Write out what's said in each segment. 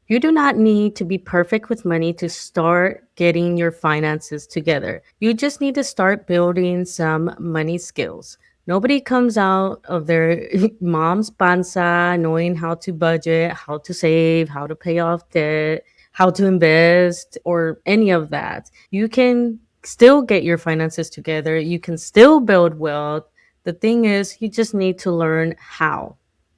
You do not need to be perfect with money to start getting your finances together. You just need to start building some money skills. Nobody comes out of their mom's panza knowing how to budget, how to save, how to pay off debt, how to invest, or any of that. You can still get your finances together. You can still build wealth. The thing is, you just need to learn how.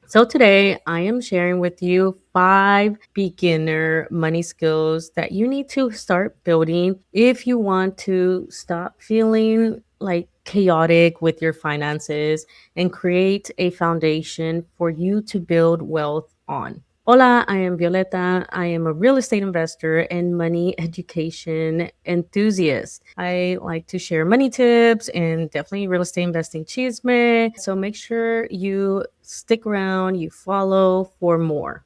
So today I am sharing with you 5 beginner money skills that you need to start building if you want to stop feeling like chaotic with your finances and create a foundation for you to build wealth on. Hola, I am Violeta. I am a real estate investor and money education enthusiast. I like to share money tips and definitely real estate investing chisme. So make sure you stick around, you follow for more.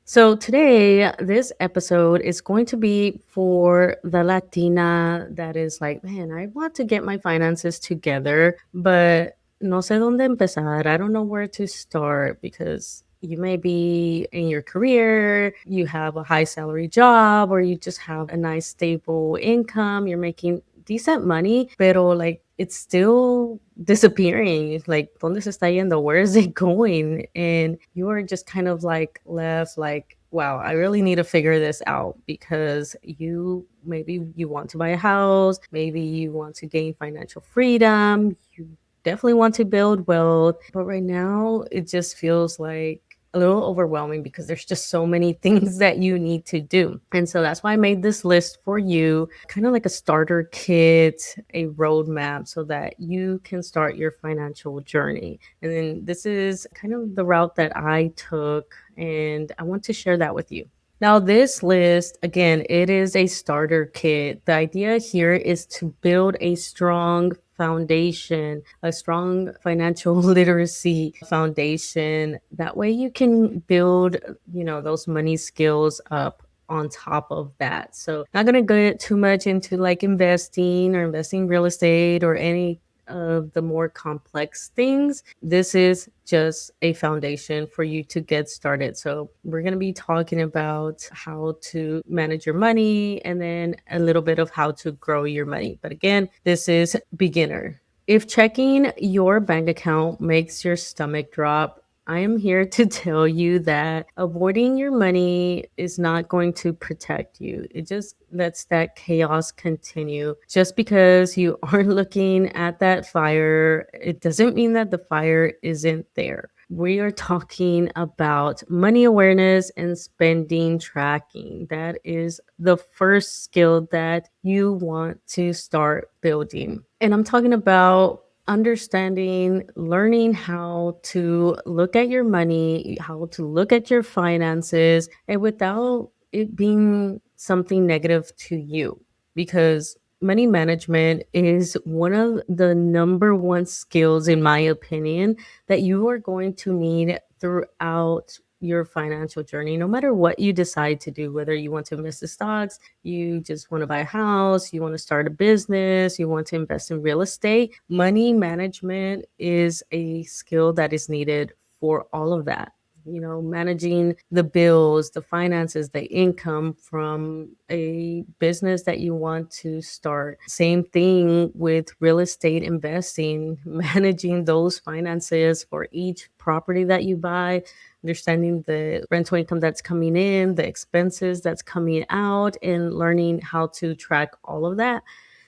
So today, this episode is going to be for the Latina that is like, man, I want to get my finances together, but no sé dónde empezar. I don't know where to start because you may be in your career, you have a high salary job, or you just have a nice stable income. You're making decent money, pero like it's still disappearing. It's like, ¿dónde se está yendo? Where is it going? And you are just kind of like left like, wow, I really need to figure this out because you want to buy a house, maybe you want to gain financial freedom, you definitely want to build wealth, but right now it just feels like a little overwhelming because there's just so many things that you need to do. And so that's why I made this list for you, kind of like a starter kit, a roadmap so that you can start your financial journey. And then this is kind of the route that I took, and I want to share that with you. Now, this list, again, it is a starter kit. The idea here is to build a strong foundation, a strong financial literacy foundation. That way you can build, those money skills up on top of that. So, not going to get too much into like investing or investing real estate or any of the more complex things. This is just a foundation for you to get started. So, we're going to be talking about how to manage your money and then a little bit of how to grow your money. But again, this is beginner. If checking your bank account makes your stomach drop, I am here to tell you that avoiding your money is not going to protect you. It just lets that chaos continue. Just because you aren't looking at that fire, it doesn't mean that the fire isn't there. We are talking about money awareness and spending tracking. That is the first skill that you want to start building. And I'm talking about understanding, learning how to look at your money, how to look at your finances, and without it being something negative to you. Because money management is one of the number one skills, in my opinion, that you are going to need throughout your financial journey, no matter what you decide to do, whether you want to invest in stocks, you just want to buy a house, you want to start a business, you want to invest in real estate. Money management is a skill that is needed for all of that. Managing the bills, the finances, the income from a business that you want to start. Same thing with real estate investing, managing those finances for each property that you buy, understanding the rental income that's coming in, the expenses that's coming out, and learning how to track all of that.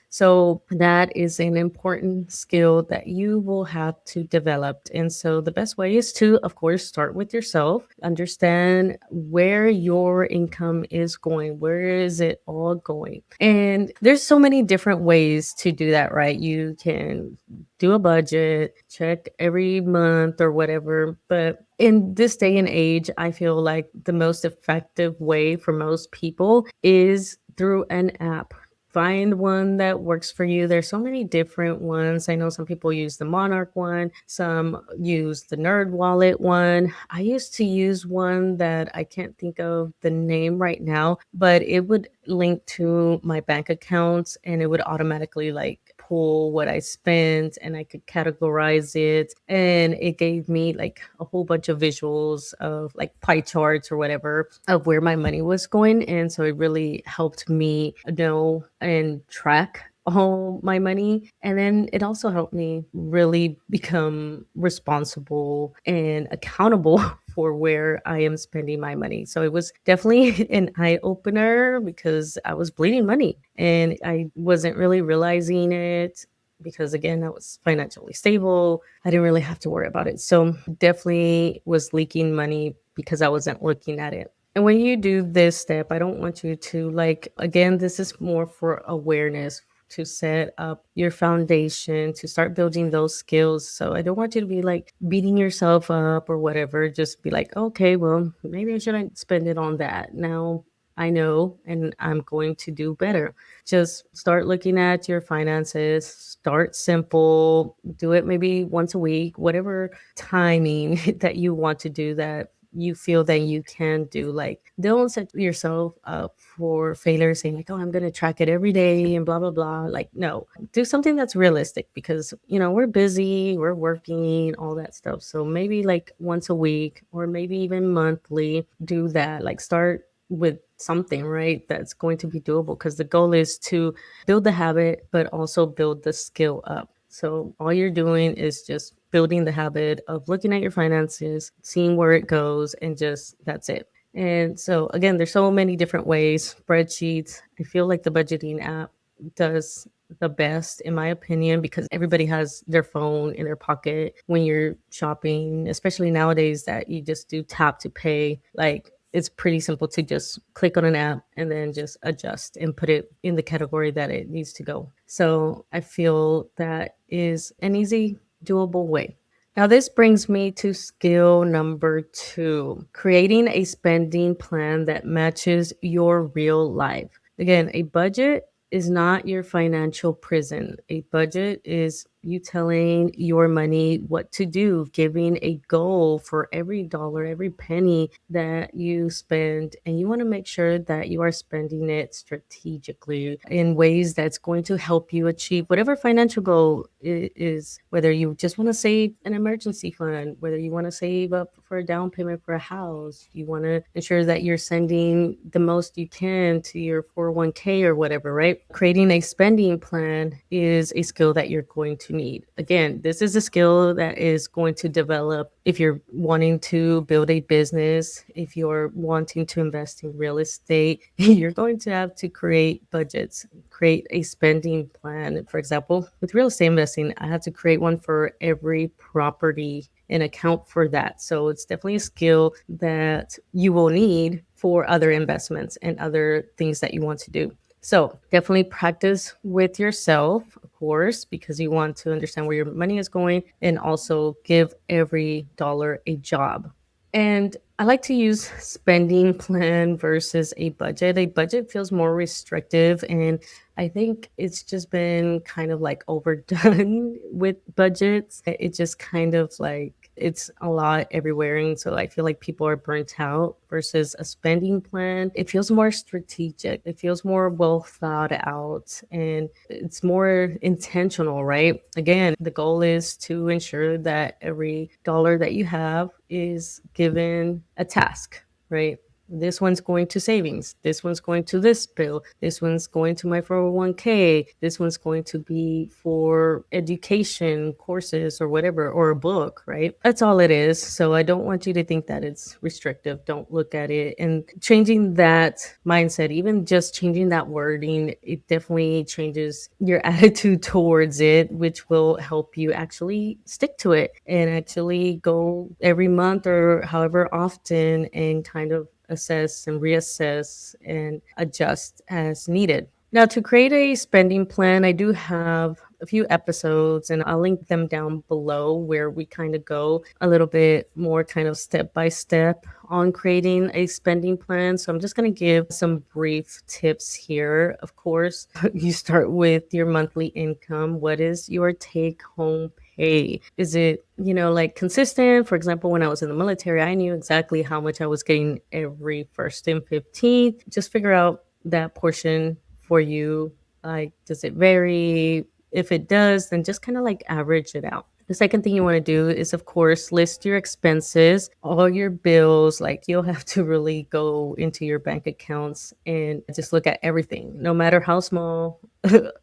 So that is an important skill that you will have to develop. And so the best way is to, of course, start with yourself, understand where your income is going, where is it all going. And there's so many different ways to do that, right? You can do a budget, check every month or whatever. But in this day and age, I feel like the most effective way for most people is through an app. Find one that works for you. There's so many different ones. I know some people use the Monarch one, some use the Nerd Wallet one. I used to use one that I can't think of the name right now, but it would link to my bank accounts and it would automatically like pull what I spent and I could categorize it. And it gave me like a whole bunch of visuals of like pie charts or whatever of where my money was going. And so it really helped me know and track all my money. And then it also helped me really become responsible and accountable for where I am spending my money. So it was definitely an eye opener because I was bleeding money and I wasn't really realizing it because again, I was financially stable. I didn't really have to worry about it. So definitely was leaking money because I wasn't looking at it. And when you do this step, I don't want you to like, again, this is more for awareness to set up your foundation, to start building those skills. So I don't want you to be like beating yourself up or whatever. Just be like, okay, well, maybe I shouldn't spend it on that. Now I know and I'm going to do better. Just start looking at your finances, start simple, do it maybe once a week, whatever timing that you want to do that you feel that you can do. Like, don't set yourself up for failure saying, like, oh, I'm going to track it every day and blah, blah, blah. Like, no, do something that's realistic because, we're busy, we're working, all that stuff. So maybe like once a week or maybe even monthly, do that. Like, start with something, right? That's going to be doable because the goal is to build the habit, but also build the skill up. So all you're doing is just building the habit of looking at your finances, seeing where it goes, and just that's it. And so again, there's so many different ways, spreadsheets. I feel like the budgeting app does the best in my opinion because everybody has their phone in their pocket when you're shopping, especially nowadays that you just do tap to pay. Like it's pretty simple to just click on an app and then just adjust and put it in the category that it needs to go. So I feel that is an easy, doable way. Now, this brings me to skill number two, creating a spending plan that matches your real life. Again, a budget is not your financial prison. A budget is you telling your money what to do, giving a goal for every dollar, every penny that you spend. And you want to make sure that you are spending it strategically in ways that's going to help you achieve whatever financial goal is, whether you just want to save an emergency fund, whether you want to save up for a down payment for a house, you want to ensure that you're sending the most you can to your 401k or whatever, right? Creating a spending plan is a skill that you're going to need. Again, this is a skill that is going to develop if you're wanting to build a business, if you're wanting to invest in real estate, you're going to have to create budgets, create a spending plan. For example, with real estate investing, I have to create one for every property and account for that. So it's definitely a skill that you will need for other investments and other things that you want to do. So definitely practice with yourself, of course, because you want to understand where your money is going and also give every dollar a job. And I like to use spending plan versus a budget. A budget feels more restrictive, and I think it's just been kind of like overdone with budgets. It just kind of like it's a lot everywhere. And so I feel like people are burnt out versus a spending plan. It feels more strategic, it feels more well thought out, and it's more intentional, right? Again, the goal is to ensure that every dollar that you have is given a task, right? This one's going to savings. This one's going to this bill. This one's going to my 401k. This one's going to be for education courses or whatever, or a book, right? That's all it is. So I don't want you to think that it's restrictive. Don't look at it. And changing that mindset, even just changing that wording, it definitely changes your attitude towards it, which will help you actually stick to it and actually go every month or however often and kind of assess and reassess and adjust as needed. Now, to create a spending plan, I do have a few episodes and I'll link them down below where we kind of go a little bit more kind of step by step on creating a spending plan. So I'm just going to give some brief tips here. Of course, you start with your monthly income. What is your take home pay? Is it, like consistent? For example, when I was in the military, I knew exactly how much I was getting every 1st and 15th. Just figure out that portion for you. Like, does it vary? If it does, then just kind of like average it out. The second thing you want to do is, of course, list your expenses, all your bills. Like you'll have to really go into your bank accounts and just look at everything, no matter how small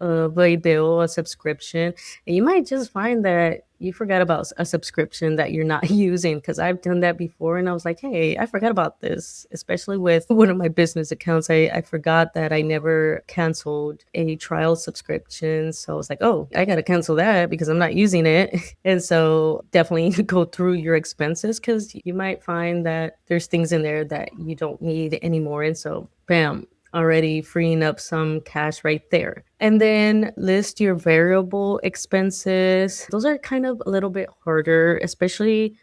of a bill, a subscription. And you might just find that you forgot about a subscription that you're not using, because I've done that before and I was like, hey, I forgot about this, especially with one of my business accounts. I forgot that I never canceled a trial subscription. So I was like, oh, I got to cancel that because I'm not using it. And so definitely go through your expenses, because you might find that there's things in there that you don't need anymore. And so, bam, already freeing up some cash right there. And then list your variable expenses. Those are kind of a little bit harder, especially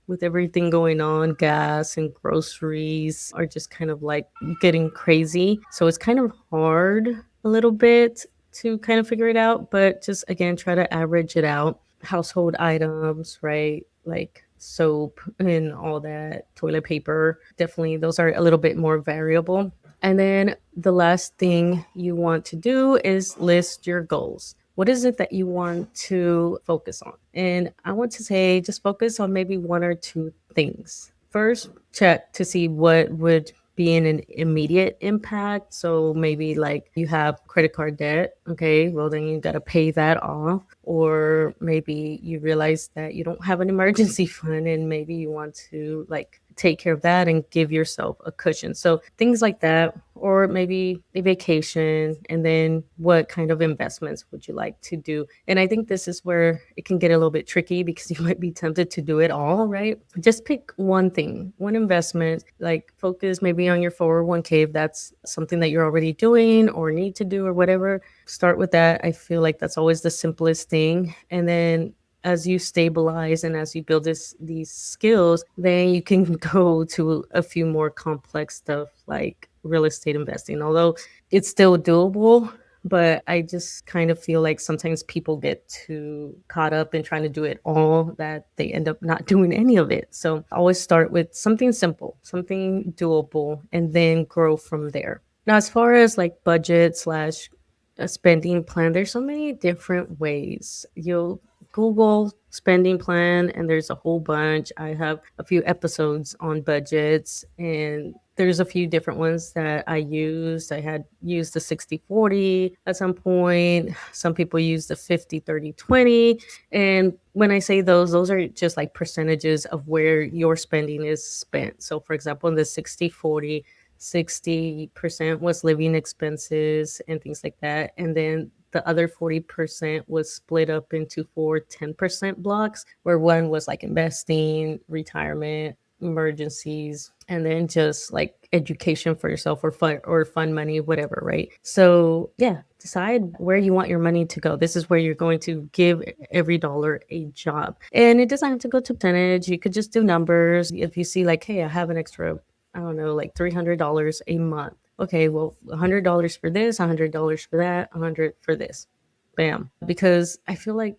with everything going on. Gas and groceries are just kind of like getting crazy. So it's kind of hard a little bit to kind of figure it out, but just again, try to average it out. Household items, right? Like soap and all that, toilet paper. Definitely, those are a little bit more variable. And then the last thing you want to do is list your goals. What is it that you want to focus on? And I want to say just focus on maybe one or two things. First, check to see what would be an immediate impact. So maybe like you have credit card debt. Okay, well, then you got to pay that off. Or maybe you realize that you don't have an emergency fund and maybe you want to like take care of that and give yourself a cushion. So things like that, or maybe a vacation, and then what kind of investments would you like to do? And I think this is where it can get a little bit tricky because you might be tempted to do it all, right? Just pick one thing, one investment, like focus maybe on your 401k if that's something that you're already doing or need to do or whatever. Start with that. I feel like that's always the simplest thing. And then as you stabilize and as you build these skills, then you can go to a few more complex stuff like real estate investing. Although it's still doable, but I just kind of feel like sometimes people get too caught up in trying to do it all that they end up not doing any of it. So always start with something simple, something doable, and then grow from there. Now, as far as like budget slash a spending plan, there's so many different ways. You'll Google spending plan and there's a whole bunch. I have a few episodes on budgets and there's a few different ones that I used. I had used the 60/40 at some point. Some people use the 50/30/20. And when I say those are just like percentages of where your spending is spent. So for example, in the 60/40, 60% was living expenses and things like that. And then the other 40% was split up into four 10% blocks, where one was like investing, retirement, emergencies, and then just like education for yourself or fun money, whatever, right? So yeah, decide where you want your money to go. This is where you're going to give every dollar a job. And it doesn't have to go to percentage. You could just do numbers. If you see like, hey, I have an extra, I don't know, like $300 a month. Okay, well, $100 for this, $100 for that, 100 for this. Bam. Because I feel like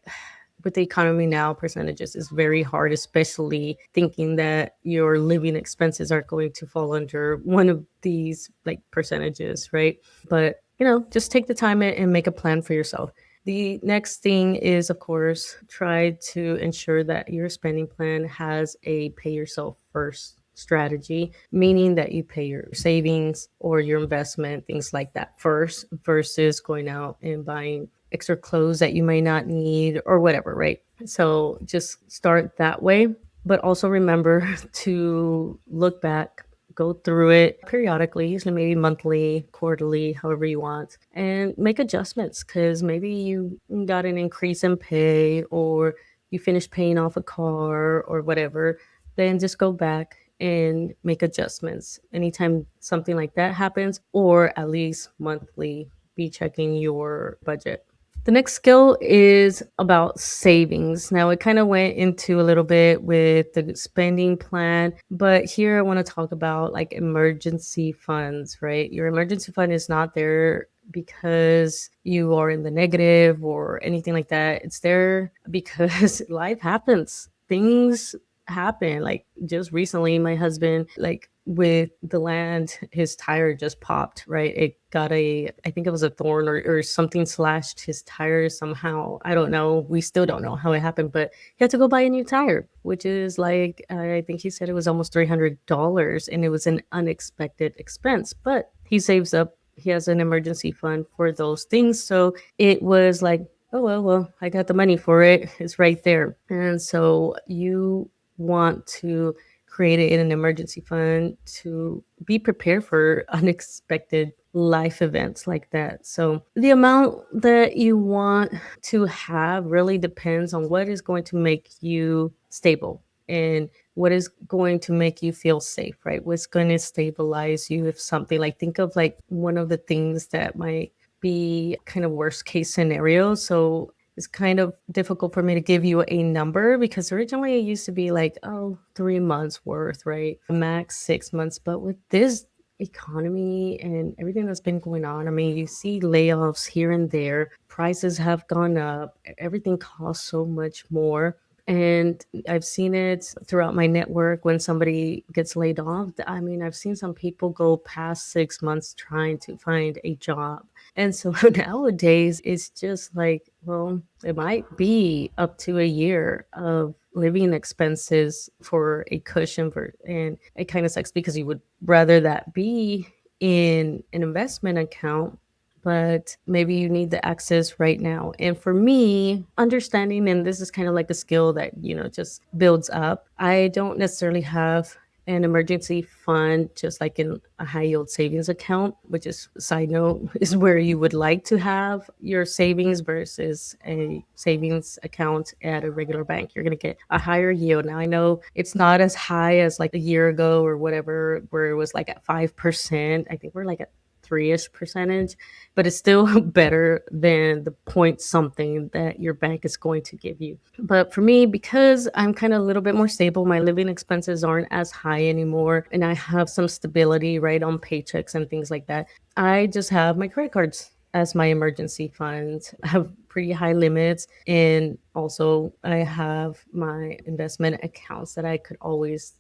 with the economy now, percentages is very hard, especially thinking that your living expenses are going to fall under one of these like percentages, right? But just take the time and make a plan for yourself. The next thing is, of course, try to ensure that your spending plan has a pay yourself first strategy, meaning that you pay your savings or your investment, things like that first, versus going out and buying extra clothes that you may not need or whatever, right? So just start that way. But also remember to look back, go through it periodically, usually maybe monthly, quarterly, however you want, and make adjustments because maybe you got an increase in pay or you finished paying off a car or whatever. Then just go back and make adjustments anytime something like that happens, or at least monthly be checking your budget. The next skill is about savings. Now, it kind of went into a little bit with the spending plan, but here I want to talk about like emergency funds, right? Your emergency fund is not there because you are in the negative or anything like that. It's there because life happens. Things happen. Like just recently, my husband like with the land, his tire just popped, right? It got I think it was a thorn or something slashed his tire somehow. I don't know. We still don't know how it happened, but he had to go buy a new tire, which is like, I think he said it was almost $300, and it was an unexpected expense. But he saves up, he has an emergency fund for those things. So it was like, oh, well, I got the money for it. It's right there. And so you want to create an emergency fund to be prepared for unexpected life events like that. So the amount that you want to have really depends on what is going to make you stable and what is going to make you feel safe, right? What's going to stabilize you if something, like, think of like one of the things that might be kind of worst case scenario. So it's kind of difficult for me to give you a number because originally it used to be like, oh, 3 months worth, right? Max 6 months. But with this economy and everything that's been going on, I mean, you see layoffs here and there, prices have gone up, everything costs so much more. And I've seen it throughout my network when somebody gets laid off. I mean, I've seen some people go past 6 months trying to find a job. And so nowadays, it's just like, well, it might be up to a year of living expenses for a cushion for, and it kind of sucks because you would rather that be in an investment account, but maybe you need the access right now. And for me, understanding, and this is kind of like a skill that, just builds up. I don't necessarily have an emergency fund just like in a high yield savings account, which is, side note, is where you would like to have your savings versus a savings account at a regular bank. You're going to get a higher yield. Now I know it's not as high as like a year ago or whatever, where it was like at 5%. I think we're like at 3-ish percentage, but it's still better than the point something that your bank is going to give you. But for me, because I'm kind of a little bit more stable, my living expenses aren't as high anymore, and I have some stability right on paychecks and things like that. I just have my credit cards as my emergency fund. I have pretty high limits, and also I have my investment accounts that I could always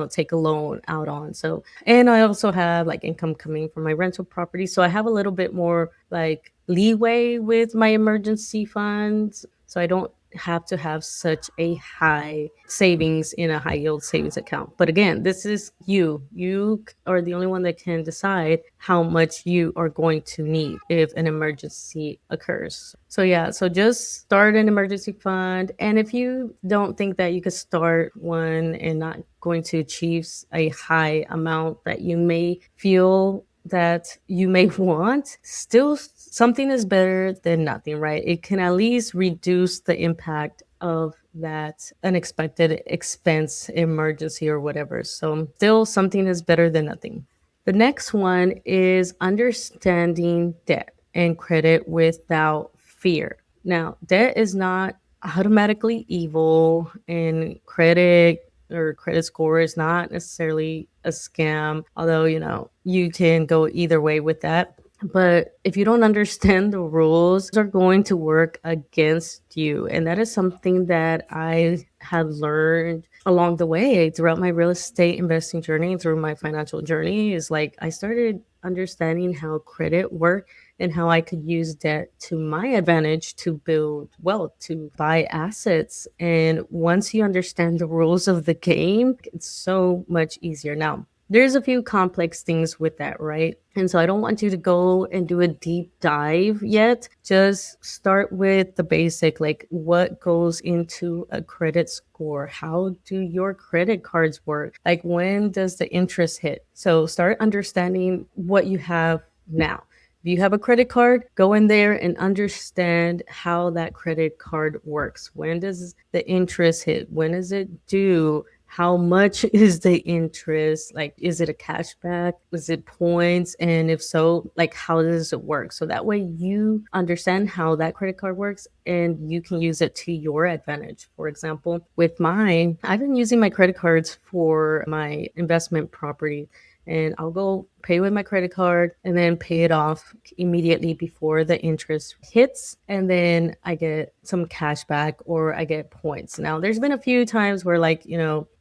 take a loan out on. So, and I also have like income coming from my rental property. So I have a little bit more like leeway with my emergency funds. So I don't have to have such a high savings in a high yield savings account. But again, this is you. You are the only one that can decide how much you are going to need if an emergency occurs. So yeah, so just start an emergency fund. And if you don't think that you could start one and not going to achieve a high amount that you may feel that you may want, still something is better than nothing, right? It can at least reduce the impact of that unexpected expense, emergency, or whatever. So still something is better than nothing. The next one is understanding debt and credit without fear. Now, debt is not automatically evil, and credit or credit score is not necessarily a scam, although, you can go either way with that. But if you don't understand the rules, are going to work against you. And that is something that I have learned along the way throughout my real estate investing journey, through my financial journey, is like I started understanding how credit worked and how I could use debt to my advantage to build wealth, to buy assets. And once you understand the rules of the game, it's so much easier. Now, there's a few complex things with that, right? And so I don't want you to go and do a deep dive yet. Just start with the basic, like what goes into a credit score? How do your credit cards work? Like, when does the interest hit? So start understanding what you have now. If you have a credit card, go in there and understand how that credit card works. When does the interest hit? When is it due? How much is the interest? Like, is it a cashback? Is it points? And if so, like, how does it work? So that way you understand how that credit card works and you can use it to your advantage. For example, with mine, I've been using my credit cards for my investment property. and I'll go pay with my credit card and then pay it off immediately before the interest hits. And then I get some cash back or I get points. Now, there's been a few times where, like,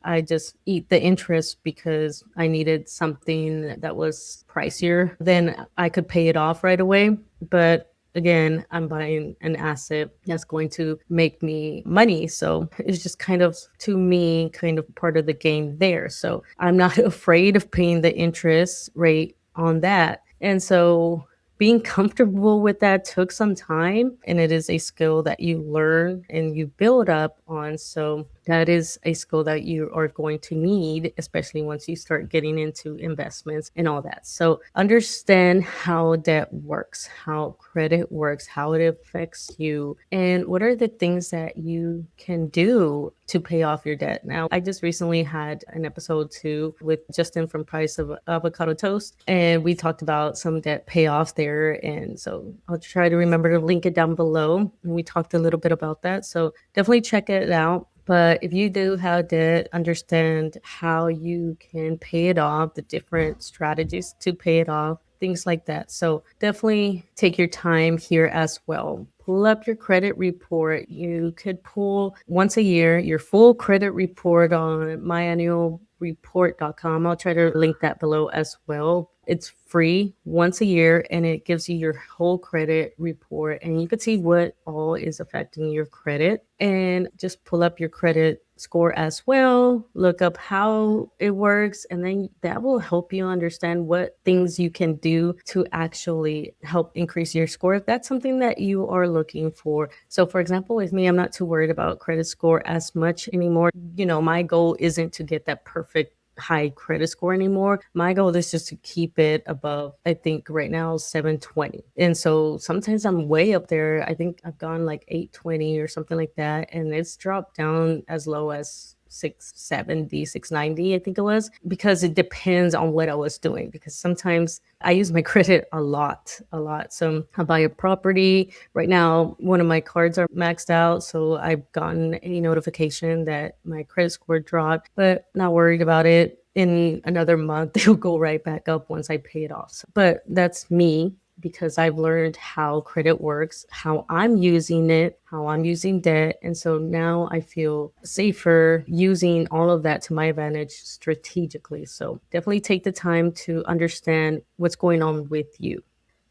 I just eat the interest because I needed something that was pricier, then I could pay it off right away. But again, I'm buying an asset that's going to make me money. So it's just kind of, to me, kind of part of the game there. So I'm not afraid of paying the interest rate on that. And so being comfortable with that took some time, and it is a skill that you learn and you build up on. So that is a skill that you are going to need, especially once you start getting into investments and all that. So understand how debt works, how credit works, how it affects you, and what are the things that you can do to pay off your debt. Now, I just recently had an episode too with Justin from Price of Avocado Toast, and we talked about some debt payoff there. And so I'll try to remember to link it down below. And we talked a little bit about that. So definitely check it out. But if you do have debt, understand how you can pay it off, the different strategies to pay it off, things like that. So definitely take your time here as well. Pull up your credit report. You could pull once a year your full credit report on myannualreport.com. I'll try to link that below as well. It's free once a year and it gives you your whole credit report, and you can see what all is affecting your credit, and just pull up your credit score as well, look up how it works, and then that will help you understand what things you can do to actually help increase your score if that's something that you are looking for. So for example, with me, I'm not too worried about credit score as much anymore. My goal isn't to get that perfect high credit score anymore. My goal is just to keep it above, I think right now, 720. And so sometimes I'm way up there. I think I've gone like 820 or something like that. And it's dropped down as low as 670, 690, I think it was, because it depends on what I was doing. Because sometimes I use my credit a lot, a lot. So I buy a property. Right now, one of my cards are maxed out. So I've gotten a notification that my credit score dropped, but not worried about it. In another month, it'll go right back up once I pay it off. But that's me, because I've learned how credit works, how I'm using it, how I'm using debt. And so now I feel safer using all of that to my advantage strategically. So definitely take the time to understand what's going on with you.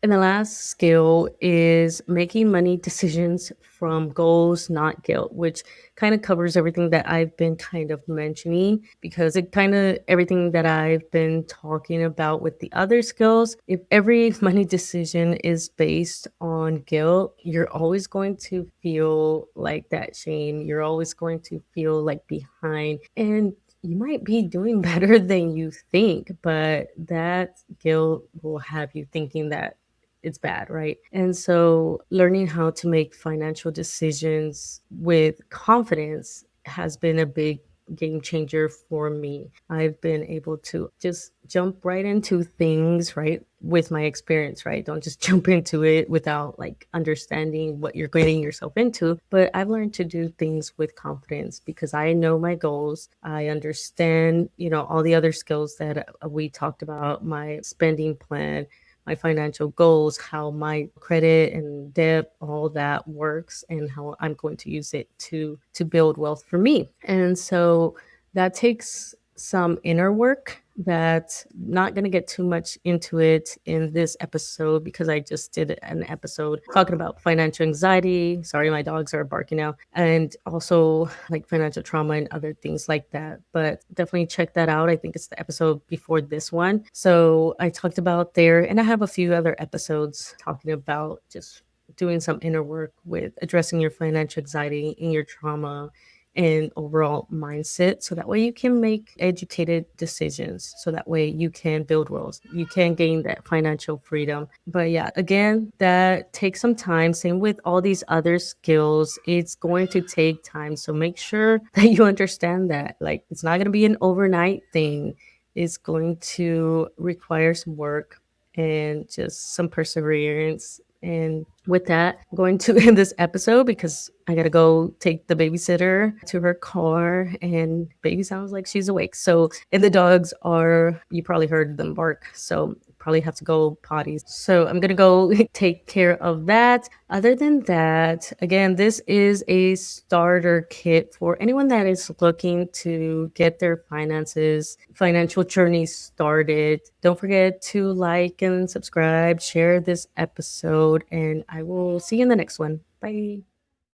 And the last skill is making money decisions from goals, not guilt, which kind of covers everything that I've been kind of mentioning, because it kind of everything that I've been talking about with the other skills. If every money decision is based on guilt, you're always going to feel like that shame. You're always going to feel like behind. And you might be doing better than you think, but that guilt will have you thinking that it's bad, right? And so learning how to make financial decisions with confidence has been a big game changer for me. I've been able to just jump right into things, right? With my experience, right? Don't just jump into it without like understanding what you're getting yourself into. But I've learned to do things with confidence because I know my goals. I understand, all the other skills that we talked about, my spending plan, my financial goals, how my credit and debt, all that works, and how I'm going to use it to build wealth for me. And so that takes some inner work that not going to get too much into it in this episode because I just did an episode talking about financial anxiety. Sorry, my dogs are barking now. And also like financial trauma and other things like that. But definitely check that out. I think it's the episode before this one. So I talked about there, and I have a few other episodes talking about just doing some inner work with addressing your financial anxiety and your trauma and overall mindset, so that way you can make educated decisions, so that way you can build wealth, you can gain that financial freedom. But yeah, again, that takes some time. Same with all these other skills, it's going to take time. So make sure that you understand that, like, it's not going to be an overnight thing. It's going to require some work and just some perseverance, And with that, I'm going to end this episode because I gotta go take the babysitter to her car, and baby sounds like she's awake. So, and the dogs are, you probably heard them bark. So, probably have to go potties. So, I'm gonna go take care of that. Other than that, again, this is a starter kit for anyone that is looking to get their financial journey started. Don't forget to like and subscribe, share this episode, and I will see you in the next one. Bye.